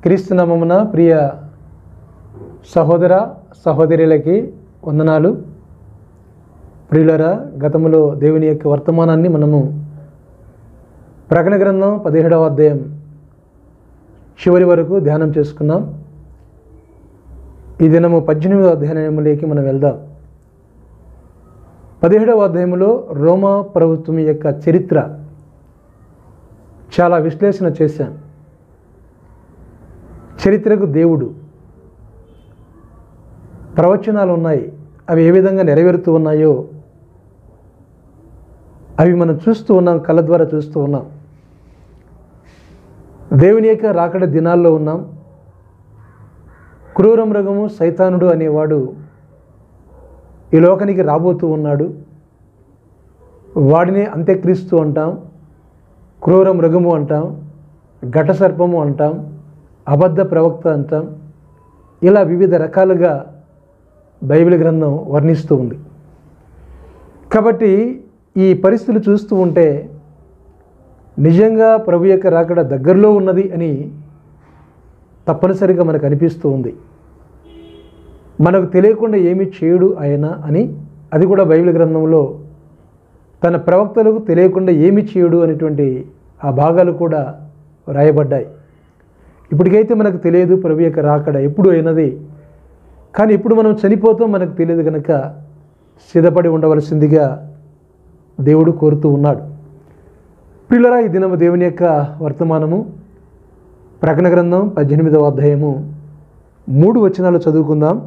క్రీస్తు నామమున ప్రియ సహోదర సహోదరులకి వందనాలు. ప్రియులరా, గతములో దేవుని యొక్క వర్తమానాన్ని మనము ప్రకటన గ్రంథం 17వ అధ్యాయం చివరి వరకు ధ్యానం చేసుకున్నాం. ఈ దినము 18వ అధ్యాయంలోకి మనం వెళ్దాం. 17వ అధ్యాయంలో రోమా ప్రభుత్వం యొక్క చరిత్ర చాలా విశ్లేషణ చేశాను. చరిత్రకు దేవుడు ప్రవచనాలు ఉన్నాయి, అవి ఏ విధంగా నెరవేరుతూ ఉన్నాయో అవి మనం చూస్తూ ఉన్నాం, కళ్ళ ద్వారా చూస్తూ ఉన్నాం. దేవుని యొక్క రాకడ దినాల్లో ఉన్నాం. క్రూర మృగము సైతానుడు అనేవాడు ఈ లోకానికి రాబోతూ ఉన్నాడు. వాడిని అంత్యక్రీస్తు అంటాం, క్రూర మృగము అంటాం, ఘట సర్పము అంటాం, అబద్ధ ప్రవక్త అంటాం. ఇలా వివిధ రకాలుగా బైబిల్ గ్రంథం వర్ణిస్తూ ఉంది. కాబట్టి ఈ పరిస్థితులు చూస్తూ ఉంటే నిజంగా ప్రభు యొక్క రాకడ దగ్గరలో ఉన్నది అని తప్పనిసరిగా మనకు అనిపిస్తూ ఉంది. మనకు తెలియకుండా ఏమీ చేయడు ఆయన అని, అది కూడా బైబిల్ గ్రంథంలో తన ప్రవక్తలకు తెలియకుండా ఏమీ చేయడు అనేటువంటి ఆ భాగాలు కూడా రాయబడ్డాయి. ఇప్పటికైతే మనకు తెలియదు ప్రభు యొక్క రాకడ ఎప్పుడు అయినది, కానీ ఇప్పుడు మనం చనిపోతాం మనకు తెలియదు కనుక సిద్ధపడి ఉండవలసిందిగా దేవుడు కోరుతూ ఉన్నాడు. పిల్లరా, ఈ దినము దేవుని యొక్క వర్తమానము ప్రకటన గ్రంథం 18వ అధ్యాయము 3 వచనాలు చదువుకుందాం.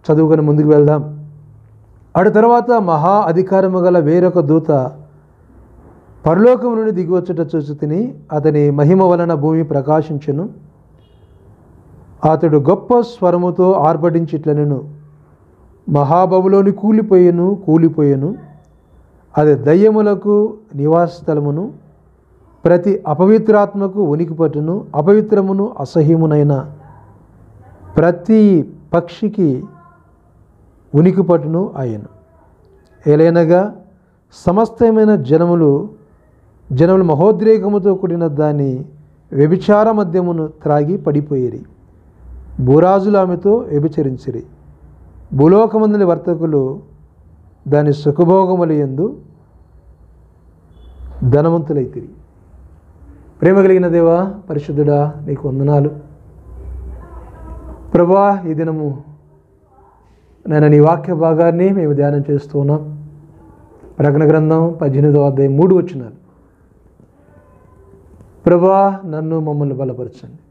చదువుకొని ముందుకు వెళ్దాం. అటు తర్వాత మహా అధికారము గల వేరొక దూత పరలోకము నుండి దిగివచ్చుట చూచితిని. అతని మహిమ వలన భూమి ప్రకాశించెను. అతడు గొప్ప స్వరముతో ఆర్భటించిట్లనెను, మహాబబులోని కూలిపోయెను. అది దయ్యములకు నివాస స్థలమును, ప్రతి అపవిత్రాత్మకు ఉనికిపట్టును, అపవిత్రమును అసహ్యమునైన ప్రతి పక్షికి ఉనికిపట్టును ఆయను. ఏలైనగా సమస్తమైన జనములు మహోద్రేకముతో కూడిన దాని వ్యభిచార మద్యమును త్రాగి పడిపోయిరి. భూరాజులు ఆమెతో వ్యభిచరించిరి. భూలోకమందుని వర్తకులు దాని సుఖభోగముల యందు ధనవంతులైతిరి. ప్రేమ కలిగిన దేవా, పరిశుద్ధుడా, నీకు వందనాలు. ప్రభువా, ఈ దినము నేను నీ వాక్య భాగాన్ని మేము ధ్యానం చేస్తూ ఉన్నాం. ప్రకటన గ్రంథం 18వ అధ్యాయం 3 వచనాలు. ప్రభువా, నన్ను మమ్మల్ని బలపరచండి.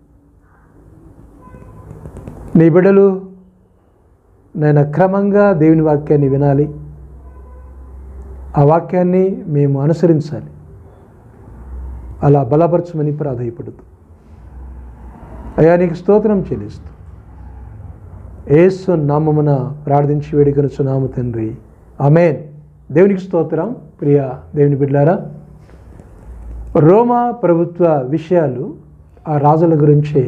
నీ బిడ్డలు నేను క్రమంగా దేవుని వాక్యాన్ని వినాలి, ఆ వాక్యాన్ని మేము అనుసరించాలి. అలా బలపరచమని ప్రాధాయపడుతూ అయ్యా నీకు స్తోత్రం చెల్లిస్తూ యేసు నామమున ప్రార్థించి వేడుకొనుచున్నాము తండ్రి, ఆమేన్. దేవునికి స్తోత్రం. ప్రియ దేవుని బిడ్డలారా, రోమా ప్రభుత్వ విషయాలు, ఆ రాజుల గురించి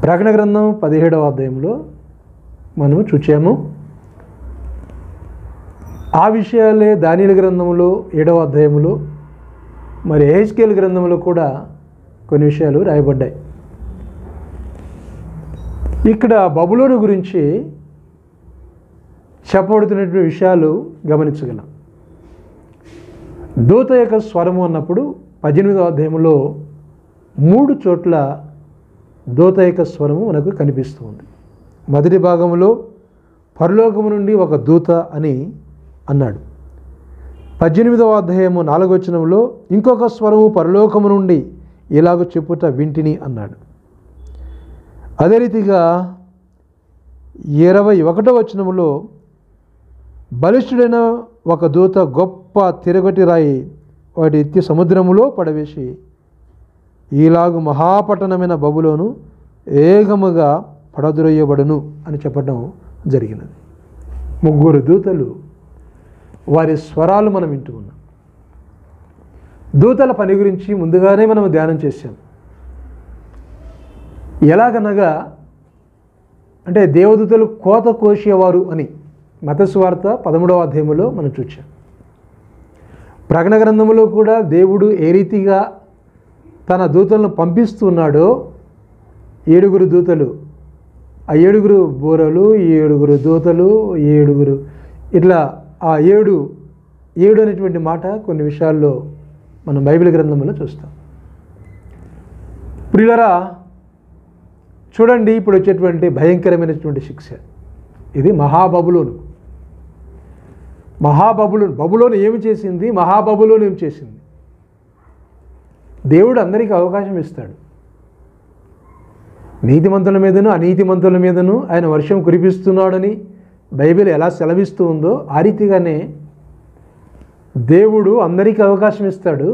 ప్రకటన గ్రంథం 17వ అధ్యాయంలో మనము చూచాము. ఆ విషయాలే దానియేలు గ్రంథంలో 7వ అధ్యాయంలో, మరి యెహెజ్కేలు గ్రంథంలో కూడా కొన్ని విషయాలు రాయబడ్డాయి. ఇక్కడ బబులోను గురించి చెప్పబడుతున్నటువంటి విషయాలు గమనించగలం. దూత యొక్క స్వరము అన్నప్పుడు 18వ అధ్యాయంలో 3 చోట్ల దూత యొక్క స్వరము మనకు కనిపిస్తుంది. మొదటి భాగంలో పరలోకము నుండి ఒక దూత అని అన్నాడు. 18వ అధ్యాయము 4వ వచనంలో ఇంకొక స్వరము పరలోకము నుండి ఇలాగ చెప్పుట వింటిని అన్నాడు. అదే రీతిగా 21వ వచనంలో బలిష్ఠుడైన ఒక దూత గొప్ప తిరగటి రాయి వాటి ఎత్తి సముద్రములో పడవేసి ఈలాగు మహాపట్టణమైన బబులోను ఏగముగా పడద్రోయబడును అని చెప్పడం జరిగినది. 3 దూతలు, వారి స్వరాలు మనం వింటూ ఉన్నాం. దూతల పని గురించి ముందుగానే మనం ధ్యానం చేశాం. ఎలాగనగా అంటే దేవదూతలు కోత కోసేవారు అని మత్తయి సువార్త 13వ అధ్యాయంలో మనం చూచాం. ప్రకటన గ్రంథంలో కూడా దేవుడు ఏ రీతిగా తన దూతలను పంపిస్తున్నాడో 7 దూతలు, ఆ 7 బూరలు, 7 దూతలు, 7 ఇట్లా ఆ 7 అనేటువంటి మాట కొన్ని విషయాల్లో మనం బైబిల్ గ్రంథంలో చూస్తాం. ప్రియులారా, చూడండి, ఇప్పుడు వచ్చేటువంటి భయంకరమైనటువంటి శిక్ష ఇది. బబులోను ఏమి చేసింది? మహాబబులోను ఏమి చేసింది? దేవుడు అందరికీ అవకాశం ఇస్తాడు. నీతిమంతుల మీదను అనీతిమంతుల మీదను ఆయన వర్షం కురిపిస్తున్నాడని బైబిల్ ఎలా సెలవిస్తూ ఉందో ఆ రీతిగానే దేవుడు అందరికీ అవకాశం ఇస్తాడు.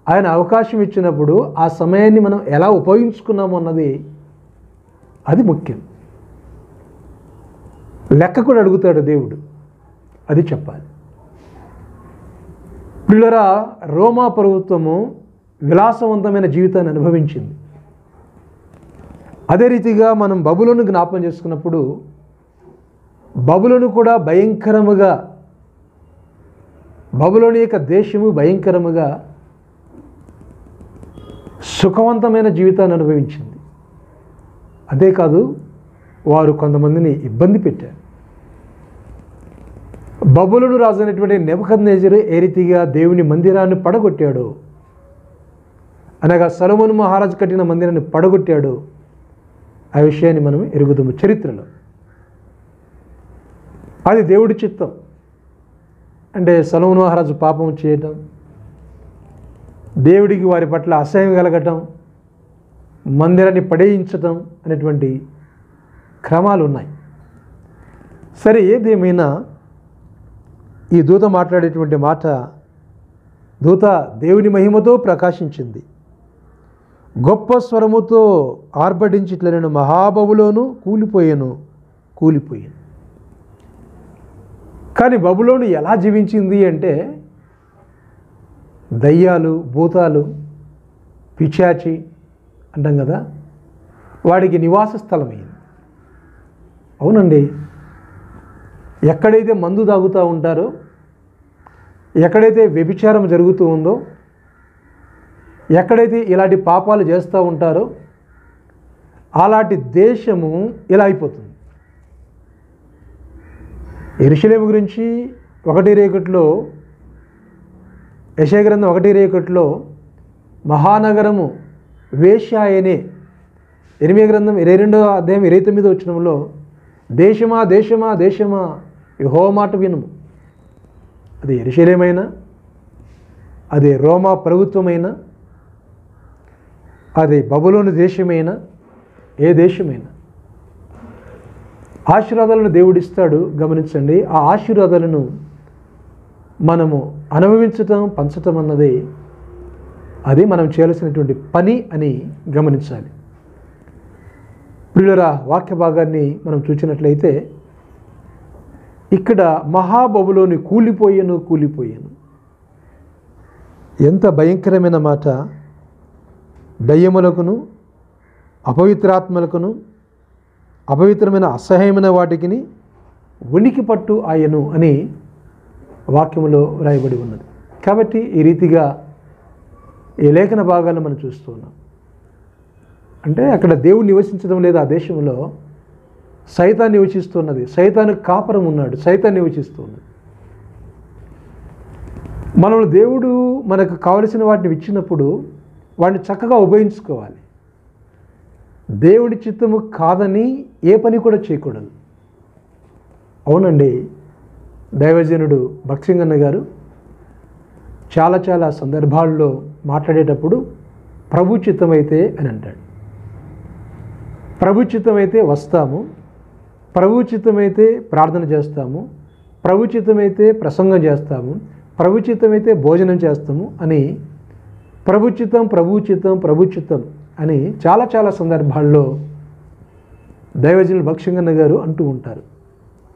ఆయన అవకాశం ఇచ్చినప్పుడు ఆ సమయాన్ని మనం ఎలా ఉపయోగించుకున్నాము అన్నది అది ముఖ్యం. లెక్క కూడా అడుగుతాడు దేవుడు, అది చెప్పాలి. ప్రియులారా, రోమా ప్రభుత్వము విలాసవంతమైన జీవితాన్ని అనుభవించింది. అదే రీతిగా మనం బబులోను జ్ఞాపకం చేసుకున్నప్పుడు బబులోను కూడా భయంకరముగా, బబులోని యొక్క దేశము భయంకరముగా సుఖవంతమైన జీవితాన్ని అనుభవించింది. అంతేకాదు, వారు కొంతమందిని ఇబ్బంది పెట్టారు. బబులోను రాజు అయినటువంటి నెబుకద్నెజరు ఏ రీతిగా దేవుని మందిరాన్ని పడగొట్టాడు, అనగా సొలొమోను మహారాజు కట్టిన మందిరాన్ని పడగొట్టాడు, ఆ విషయాన్ని మనం ఎరుగుదాము చరిత్రలో. అది దేవుడి చిత్తం. అంటే సొలొమోను మహారాజు పాపం చేయటం, దేవుడికి వారి పట్ల అసహ్యం కలగటం, మందిరాన్ని పడేయించటం అనేటువంటి క్రమాలు ఉన్నాయి. సరే, ఏదేమైనా ఈ దూత మాట్లాడేటువంటి మాట, దూత దేవుని మహిమతో ప్రకాశించింది, గొప్ప స్వరముతో ఆర్భటించి ఇట్లా నేను మహాబబులోను కూలిపోయాను. కానీ బబులోను ఎలా జీవించింది అంటే దయ్యాలు, భూతాలు, పిశాచి అంటాం కదా, వాడికి నివాస స్థలమైంది. అవునండి, ఎక్కడైతే మందు తాగుతూ ఉంటారో, ఎక్కడైతే వ్యభిచారం జరుగుతూ ఉందో, ఎక్కడైతే ఇలాంటి పాపాలు చేస్తూ ఉంటారో అలాంటి దేశము ఇలా అయిపోతుంది. యెరూషలేము గురించి 1:1 యెషయా గ్రంథం 1:1 మహానగరము వేశ్యాయనే, యెరెమీయా గ్రంథం 22వ అధ్యాయం 29వ వచనంలో దేశమా దేశమా దేశమా యెహోవా మాట వినుము. అది యెరూషలేమైనా, అది రోమా ప్రభుత్వమైనా, అది బబులోను దేశమైనా, ఏ దేశమైనా ఆశీర్వాదాలను దేవుడిస్తాడు. గమనించండి, ఆ ఆశీర్వాదాలను మనము అనుభవించటం, పంచటం అన్నది అది మనం చేయాల్సినటువంటి పని అని గమనించాలి. ప్రియులారా, వాక్య భాగాన్ని మనం చూసినట్లయితే ఇక్కడ మహాబబులోను కూలిపోయాను. ఎంత భయంకరమైన మాట! దయ్యములకును, అపవిత్రాత్మలకును, అపవిత్రమైన అసహ్యమైన వాటికి ఉనికి పట్టు ఆయను అని వాక్యములో రాయబడి ఉన్నది. కాబట్టి ఈ రీతిగా ఈ లేఖన భాగాలను మనం చూస్తూ ఉన్నాం. అంటే అక్కడ దేవుడు నివసించడం లేదు, ఆ దేశంలో సైతాన్ నివసిస్తున్నది. సైతాను కాపురం ఉన్నాడు, సైతాన్ నివసిస్తూ ఉన్నది. మనల్ని దేవుడు మనకు కావలసిన వాటిని ఇచ్చినప్పుడు వాటిని చక్కగా ఉపయోగించుకోవాలి. దేవుడి చిత్తము కాదని ఏ పని కూడా చేయకూడదు. అవునండి, దైవజనుడు భక్సింగన్న గారు చాలా సందర్భాల్లో మాట్లాడేటప్పుడు ప్రభు చిత్తమైతే అని అంటాడు. ప్రభు చిత్తమైతే వస్తాము, ప్రభు చిత్తమైతే ప్రార్థన చేస్తాము, ప్రభు చిత్తమైతే ప్రసంగం చేస్తాము, ప్రభు చిత్తమైతే భోజనం చేస్తాము అని ప్రభు చిత్తం అని చాలా సందర్భాల్లో దైవజనులు భక్సింగన్న గారు అంటూ ఉంటారు.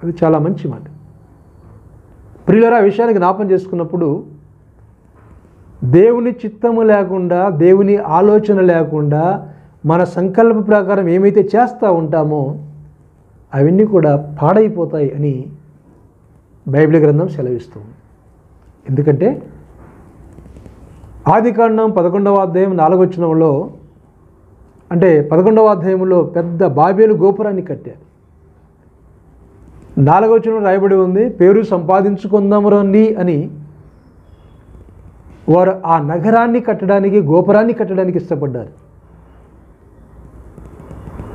అది చాలా మంచి మాట. ప్రియులారా, ఆ విషయానికి జ్ఞాపం చేసుకున్నప్పుడు దేవుని చిత్తము లేకుండా, దేవుని ఆలోచన లేకుండా మన సంకల్ప ప్రకారం ఏమైతే చేస్తూ ఉంటామో అవన్నీ కూడా పాడైపోతాయి అని బైబిల్ గ్రంథం సెలవిస్తుంది. ఎందుకంటే ఆదికాండం 11వ అధ్యాయం 4వ వచనంలో, అంటే 11వ అధ్యాయంలో పెద్ద బాబేలు గోపురాన్ని కట్టారు. 4వ వచనంలో రాయబడి ఉంది, పేరు సంపాదించుకుందాము రండి అని వారు ఆ నగరాన్ని కట్టడానికి, గోపురాన్ని కట్టడానికి ఇష్టపడ్డారు.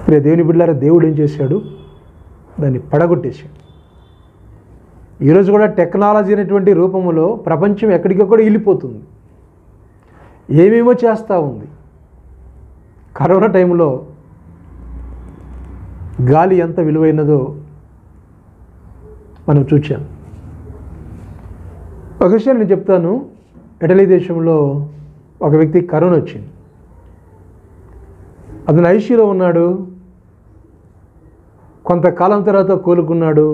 ప్రియ దేవుని బిడ్డలారా, దేవుడు ఏం చేశాడు? దాన్ని పడగొట్టేశాడు. ఈరోజు కూడా టెక్నాలజీ అనేటువంటి రూపంలో ప్రపంచం ఎక్కడికక్కడ వెళ్ళిపోతుంది, ఏమేమో చేస్తూ ఉంది. కరోనా టైంలో గాలి ఎంత విలువైనదో మనం చూచాం. ఒక విషయం నేను చెప్తాను. ఇటలీ దేశంలో ఒక వ్యక్తికి కరోనా వచ్చింది. అతను ఐసీయూలో ఉన్నాడు. కొంతకాలం తర్వాత కోలుకున్నాడు.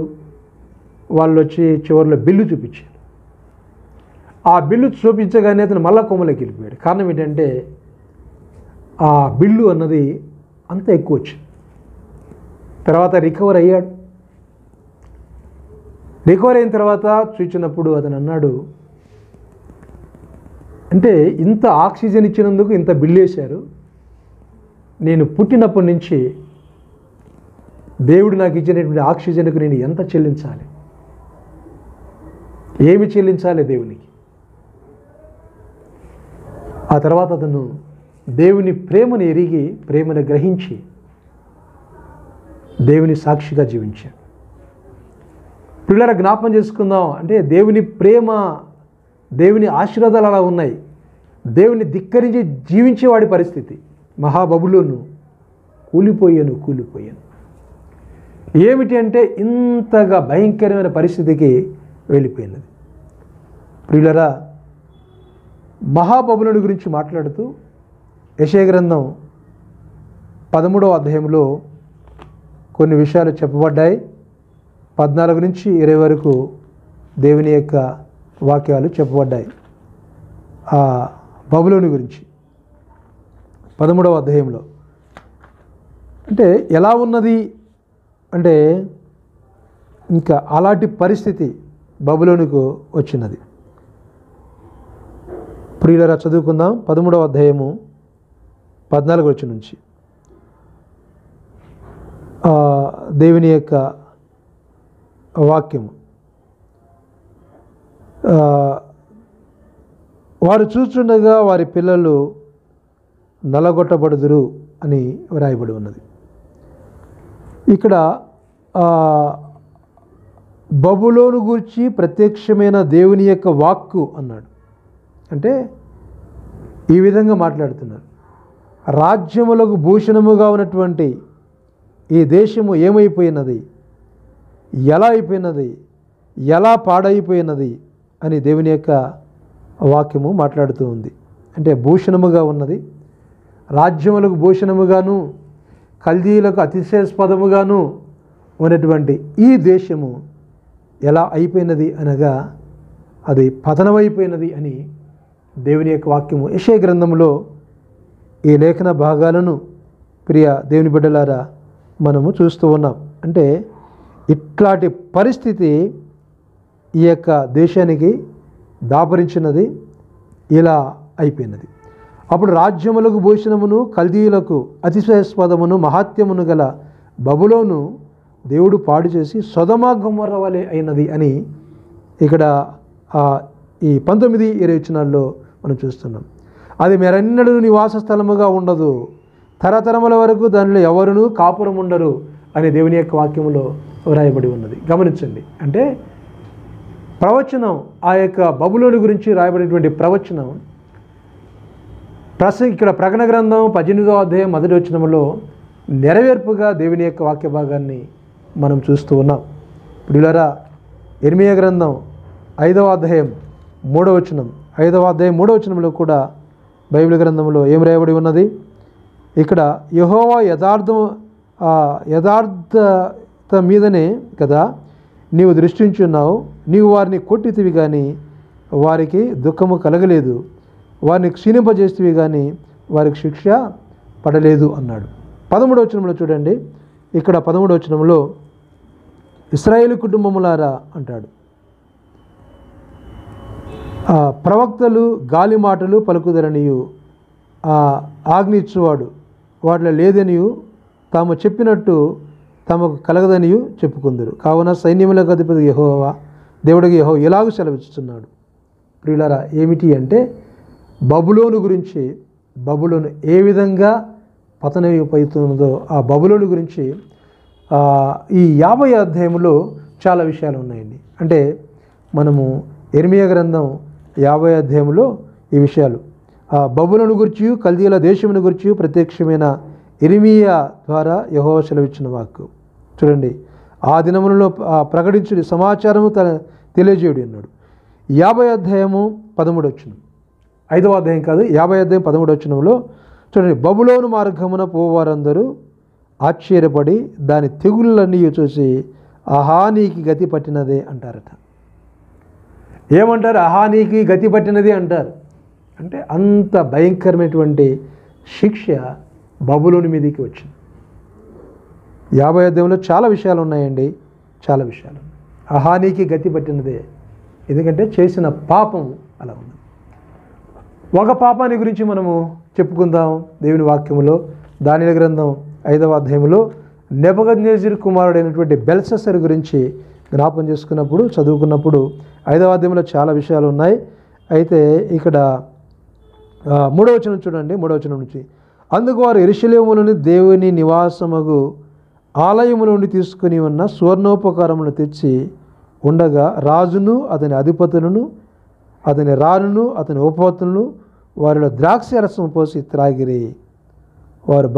వాళ్ళు వచ్చి చివరిలో బిల్లు చూపించారు. ఆ బిల్లు చూపించగానే అతను మళ్ళా కొమ్మలోకి వెళ్ళిపోయాడు. కారణం ఏంటంటే ఆ బిల్లు అన్నది అంత ఎక్కువ వచ్చింది. తర్వాత రికవర్ అయ్యాడు. రికవర్ అయిన తర్వాత చూసినప్పుడు అతను అన్నాడు, అంటే ఇంత ఆక్సిజన్ ఇచ్చినందుకు ఇంత బిల్లు వేశారు, నేను పుట్టినప్పటి నుంచి దేవుడు నాకు ఇచ్చినటువంటి ఆక్సిజన్కు నేను ఎంత చెల్లించాలి, ఏమి చెల్లించాలి దేవునికి? ఆ తర్వాత అతను దేవుని ప్రేమను ఎరిగి, ప్రేమను గ్రహించి దేవుని సాక్షిగా జీవించాడు. పిల్లల జ్ఞాపం చేసుకుందాం. అంటే దేవుని ప్రేమ, దేవుని ఆశీర్వాదాలు అలా ఉన్నాయి. దేవుని ధిక్కరించి జీవించేవాడి పరిస్థితి. మహాబబులోను కూలిపోయాను. ఏమిటి అంటే ఇంతగా భయంకరమైన పరిస్థితికి వెళ్ళిపోయినది. ప్రియులరా, మహాబబులోను గురించి మాట్లాడుతూ యెషయా గ్రంథం 13వ అధ్యాయంలో కొన్ని విషయాలు చెప్పబడ్డాయి. 14 నుంచి 20 వరకు దేవుని యొక్క వాక్యాలు చెప్పబడ్డాయి ఆ బబులోను గురించి 13వ అధ్యాయంలో. అంటే ఎలా ఉన్నది అంటే ఇంకా అలాంటి పరిస్థితి బబులోనుకు వచ్చినది. ప్రియులరా, చదువుకుందాం. 13వ అధ్యాయము 14 వచనం నుంచి దేవుని యొక్క వాక్యము. వారు చూస్తుండగా వారి పిల్లలు నలగొట్టబడుదురు అని వ్రాయబడి ఉన్నది. ఇక్కడ బబులోను గూర్చి ప్రత్యక్షమైన దేవుని యొక్క వాక్కు అన్నాడు. అంటే ఈ విధంగా మాట్లాడుతున్నారు. రాజ్యములకు భూషణముగా ఉన్నటువంటి ఈ దేశము ఏమైపోయినది, ఎలా అయిపోయినది, ఎలా పాడైపోయినది అని దేవుని యొక్క వాక్యము మాట్లాడుతూ ఉంది. అంటే భూషణముగా ఉన్నది, రాజ్యములకు భూషణముగాను, కల్దీయులకు అతిశయాస్పదముగాను ఉన్నటువంటి ఈ దేశము ఎలా అయిపోయినది అనగా అది పతనమైపోయినది అని దేవుని యొక్క వాక్యము. యెషయా గ్రంథంలో ఈ లేఖన భాగాలను ప్రియ దేవుని బిడ్డలారా మనము చూస్తూ ఉన్నాం. అంటే ఇట్లాంటి పరిస్థితి ఈ యొక్క దేశానికి దాపరించినది, ఇలా అయిపోయినది. అప్పుడు రాజ్యములకు భూషణమును, కల్దీయులకు అతిశయాస్పదమును, మహాత్యమును గల బబులోను దేవుడు పాడు చేసి సొదొమ గొమొర్రా వలె అయినది అని ఇక్కడ ఈ 19-20 వచనాల్లో మనం చూస్తున్నాం. అది మీరెన్నడూ నివాస స్థలముగా ఉండదు, తరతరముల వరకు దానిలో ఎవరునూ కాపురం ఉండరు అని దేవుని యొక్క వాక్యములో వ్రాయబడి ఉన్నది. గమనించండి. అంటే ప్రవచనం, ఆ యొక్క బబులోను గురించి రాయబడినటువంటి ప్రవచనం ఇక్కడ ప్రకటన గ్రంథం 18వ అధ్యాయం 1వ వచనంలో నెరవేర్పుగా దేవుని యొక్క వాక్య భాగాన్ని మనం చూస్తూ ఉన్నాం. ప్రియులారా, ఇర్మీయా గ్రంథం 5వ అధ్యాయం 3వ వచనం, 5వ అధ్యాయం 3వ వచనంలో కూడా బైబిల్ గ్రంథంలో ఏం రాయబడి ఉన్నది? ఇక్కడ యెహోవా యథార్థత మీదనే కదా నీవు దృష్టించున్నావు, నీవు వారిని కొట్టితివి కానీ వారికి దుఃఖము కలగలేదు, వారిని క్షీణింపజేస్తేవి కానీ వారికి శిక్ష పడలేదు అన్నాడు. 13వ వచనంలో చూడండి. ఇక్కడ 13వ వచనంలో ఇశ్రాయేలు కుటుంబములారా అంటాడు. ప్రవక్తలు గాలి మాటలు పలుకుదరనియు ఆజ్ఞిచ్చువాడు వాటిలో లేదనియు తాము చెప్పినట్టు తమకు కలగదనియు చెప్పుకుందరు. కావున సైన్యములకు అధిపతి యెహోవా దేవుడికి యెహోవా ఇలాగూ సెలవిస్తున్నాడు. ప్రియులారా, ఏమిటి అంటే బబులోను గురించి, బబులోను ఏ విధంగా పతనమైపోతున్నదో ఆ బబులోను గురించి ఈ 50వ అధ్యాయంలో చాలా విషయాలు ఉన్నాయండి. అంటే మనము ఇర్మీయా గ్రంథం 50వ అధ్యాయంలో ఈ విషయాలు బబులోను గురించి, కల్దీయుల దేశమును గురించి ప్రత్యక్షమైన ఇర్మీయా ద్వారా యెహోవా సెలవిచ్చిన వాక్కు. చూడండి, ఆ దినములలో ప్రకటించుడి, సమాచారము తెలియజేయుడి అన్నాడు. 50వ అధ్యాయము 13వ వచనం, 5వ అధ్యాయం కాదు, 50వ అధ్యాయం 13వ వచనంలో చూడండి, బబులోను మార్గమున పోవారందరూ ఆశ్చర్యపడి దాని తెగుళ్ళన్నీ చూసి ఆహా నీకి గతి పట్టినదే అంటారట. ఏమంటారు? ఆహా నీకి గతి పట్టినది అంటారు. అంటే అంత భయంకరమైనటువంటి శిక్ష బబులోని మీదకి వచ్చింది. 50వ అధ్యాయంలో చాలా విషయాలు ఉన్నాయండి, చాలా విషయాలు. ఆహా నీకి గతి పట్టినదే, ఎందుకంటే చేసిన పాపం అలా ఉంది. ఒక పాపాన్ని గురించి మనము చెప్పుకుందాం దేవుని వాక్యములో. దానియేలు గ్రంథం 5వ అధ్యాయంలో నెబుకద్నెజరు కుమారుడైనటువంటి బెల్షస్సరు గురించి జ్ఞాపకం చేసుకున్నప్పుడు, చదువుకున్నప్పుడు 5వ అధ్యాయంలో చాలా విషయాలు ఉన్నాయి. అయితే ఇక్కడ 3వ వచనం చూడండి, 3వ వచనం నుంచి, అందుకు వారు యెరూషలేములోని దేవుని నివాసముగు ఆలయము నుండి తీసుకుని ఉన్న సువర్ణోపకారములను తెచ్చి ఉండగా రాజును అతని అధిపతులను అతని రాణును అతని ఉపపత్నులను వారిలో ద్రాక్ష రసం పోసి త్రాగిరి. వారు